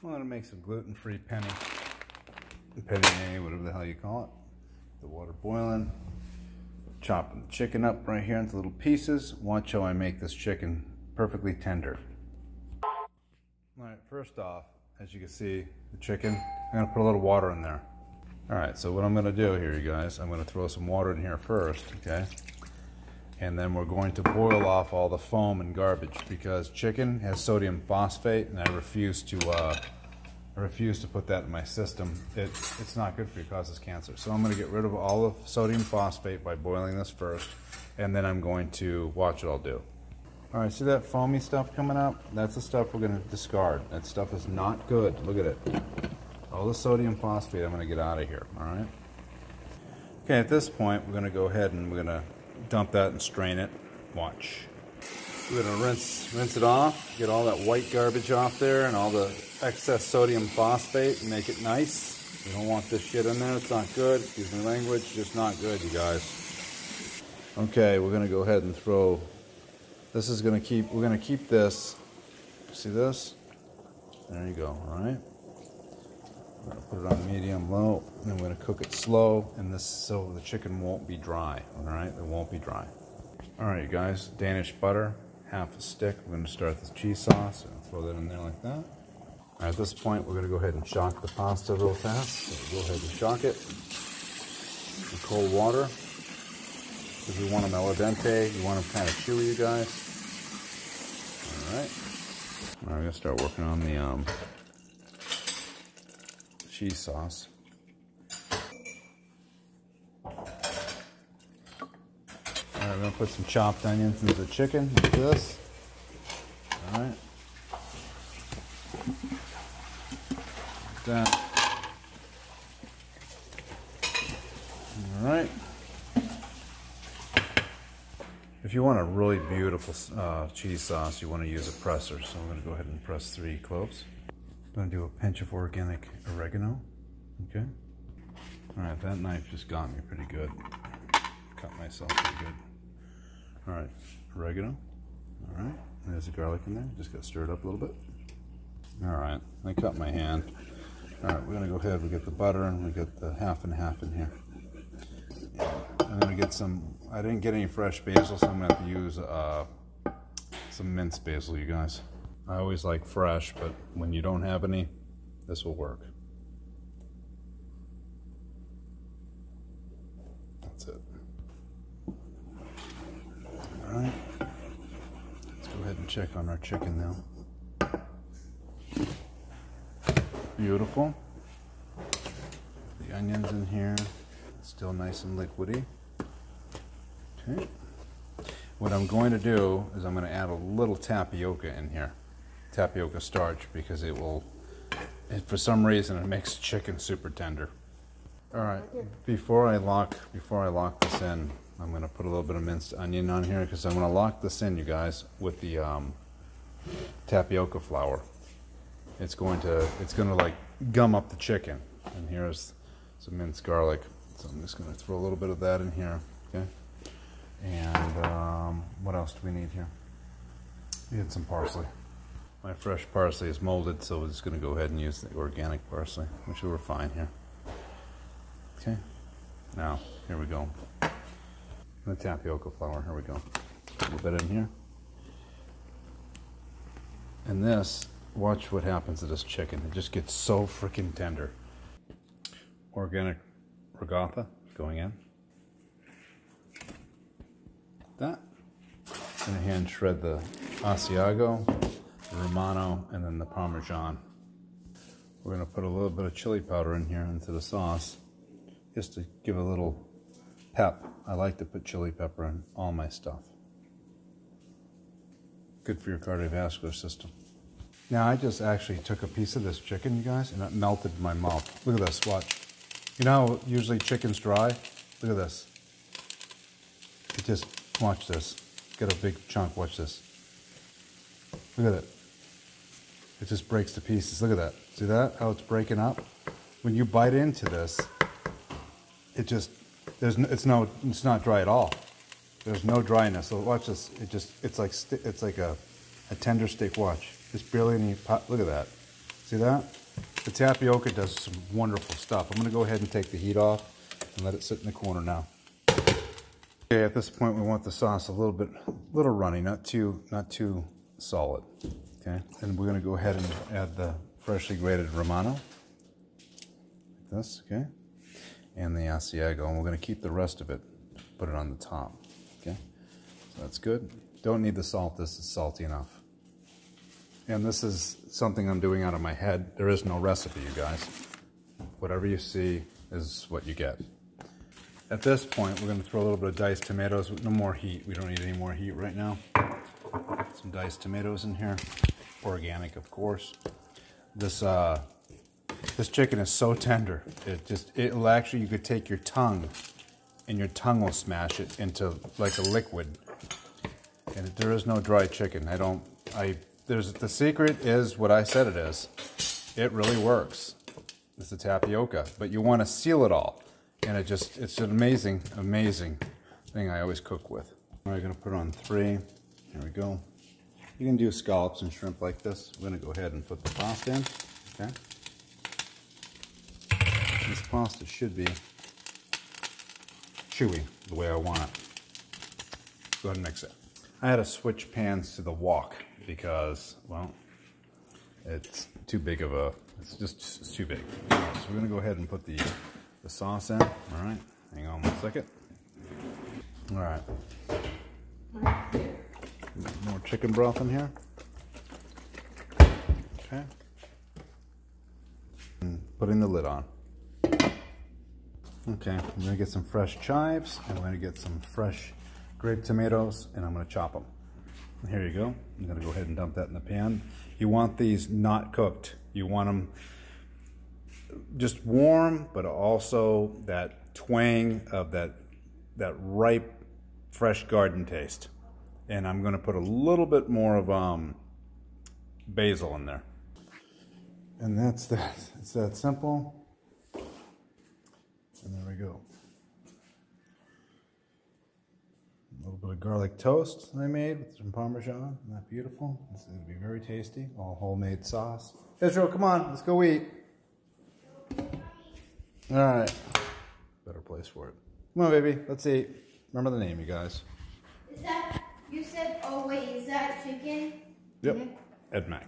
I'm gonna make some gluten-free penne, whatever the hell you call it. The water boiling. Chopping the chicken up right here into little pieces. Watch how I make this chicken perfectly tender. All right, first off, as you can see, the chicken, I'm gonna put a little water in there. All right, so what I'm gonna do here, you guys, I'm gonna throw some water in here first, okay? And then we're going to boil off all the foam and garbage because chicken has sodium phosphate, and I refuse to put that in my system. It's not good for you, it causes cancer. So I'm going to get rid of all the sodium phosphate by boiling this first, and then I'm going to watch what I'll do. All right, see that foamy stuff coming up? That's the stuff we're going to discard. That stuff is not good. Look at it. All the sodium phosphate I'm going to get out of here, all right? Okay, at this point, we're going to go ahead and we're going to dump that and strain it. Watch. We're going to rinse it off, get all that white garbage off there and all the excess sodium phosphate and make it nice. You don't want this shit in there. It's not good. Excuse my language. Just not good, you guys. Okay, we're going to go ahead and throw. This is going to keep. We're going to keep this. See this? There you go. All right. We're going to put it on medium low, and then we're going to cook it slow, and this so the chicken won't be dry. All right, it won't be dry. All right, you guys. Danish butter, half a stick. We're going to start with cheese sauce and throw that in there like that. At this point, we're going to go ahead and shock the pasta real fast. So go ahead and shock it in cold water because we want them al dente. You want them kind of chewy, you guys. All right. Now we're going to start working on the cheese sauce. All right, we're going to put some chopped onions into the chicken like this. All right. That. All right. If you want a really beautiful cheese sauce, you want to use a presser. So I'm going to go ahead and press 3 cloves. I'm going to do a pinch of organic oregano. Okay. All right, that knife just got me pretty good. Cut myself pretty good. All right, oregano. All right, there's the garlic in there. Just got to stir it up a little bit. All right, I cut my hand. All right, we're gonna go ahead. We get the butter and we get the half and half in here. I'm gonna get some. I didn't get any fresh basil, so I'm gonna have to use some minced basil, you guys. I always like fresh, but when you don't have any, this will work. That's it. All right. Let's go ahead and check on our chicken now. Beautiful. The onions in here, still nice and liquidy. Okay. What I'm going to do is I'm going to add a little tapioca in here, tapioca starch, because it will, for some reason, it makes chicken super tender. All right. Before I lock this in, I'm going to put a little bit of minced onion on here because I'm going to lock this in, you guys, with the tapioca flour. It's going to like gum up the chicken. And here's some minced garlic. So I'm just going to throw a little bit of that in here. Okay. And what else do we need here? We need some parsley. My fresh parsley is molded, so we're just going to go ahead and use the organic parsley, which we're fine here. Okay. Now, here we go. The tapioca flour. Here we go. A little bit in here. And this. Watch what happens to this chicken. It just gets so freaking tender. Organic regatha going in. That. I'm gonna hand shred the Asiago, the Romano, and then the Parmesan. We're gonna put a little bit of chili powder in here into the sauce, just to give a little pep. I like to put chili pepper in all my stuff. Good for your cardiovascular system. Now I just actually took a piece of this chicken, you guys, and it melted in my mouth. Look at this, watch. You know how usually chicken's dry? Look at this. It just, watch this. Got a big chunk, watch this. Look at it. It just breaks to pieces. Look at that. See that? How it's breaking up? When you bite into this, it just, it's not dry at all. There's no dryness. So watch this. It's like a tender steak. Watch. Just barely any pop. Look at that. See that? The tapioca does some wonderful stuff. I'm going to go ahead and take the heat off and let it sit in the corner now. Okay, at this point we want the sauce a little runny, not too solid. Okay, and we're going to go ahead and add the freshly grated Romano, like this, okay, and the Asiago, and we're going to keep the rest of it, put it on the top. Okay, so that's good. Don't need the salt. This is salty enough. And this is something I'm doing out of my head. There is no recipe, you guys. Whatever you see is what you get. At this point, we're going to throw a little bit of diced tomatoes with no more heat. We don't need any more heat right now. Some diced tomatoes in here. Organic, of course. This chicken is so tender. It'll actually, you could take your tongue and your tongue will smash it into like a liquid. And there is no dry chicken. The secret is what I said it is. It really works. It's the tapioca, but you want to seal it all. And it's an amazing, amazing thing I always cook with. All right, going to put on 3. Here we go. You can do scallops and shrimp like this. We're going to go ahead and put the pasta in. Okay. This pasta should be chewy the way I want it. Go ahead and mix it. I had to switch pans to the wok because, well, it's too big of a, it's too big. All right, so we're going to go ahead and put the sauce in. All right, hang on 1 second. All right. More chicken broth in here. Okay. And putting the lid on. Okay, I'm going to get some fresh chives, and I'm going to get some fresh grape tomatoes, and I'm going to chop them. And here you go. I'm going to go ahead and dump that in the pan. You want these not cooked. You want them just warm, but also that twang of that ripe, fresh garden taste. And I'm going to put a little bit more of basil in there. And that's that. It's that simple. And there we go. A little bit of garlic toast I made with some Parmesan. Isn't that beautiful? This is going to be very tasty. All homemade sauce. Israel, come on. Let's go eat. All right. Better place for it. Come on, baby. Let's eat. Remember the name, you guys. Is that, you said, oh wait, is that chicken? Yep. Ed Mac.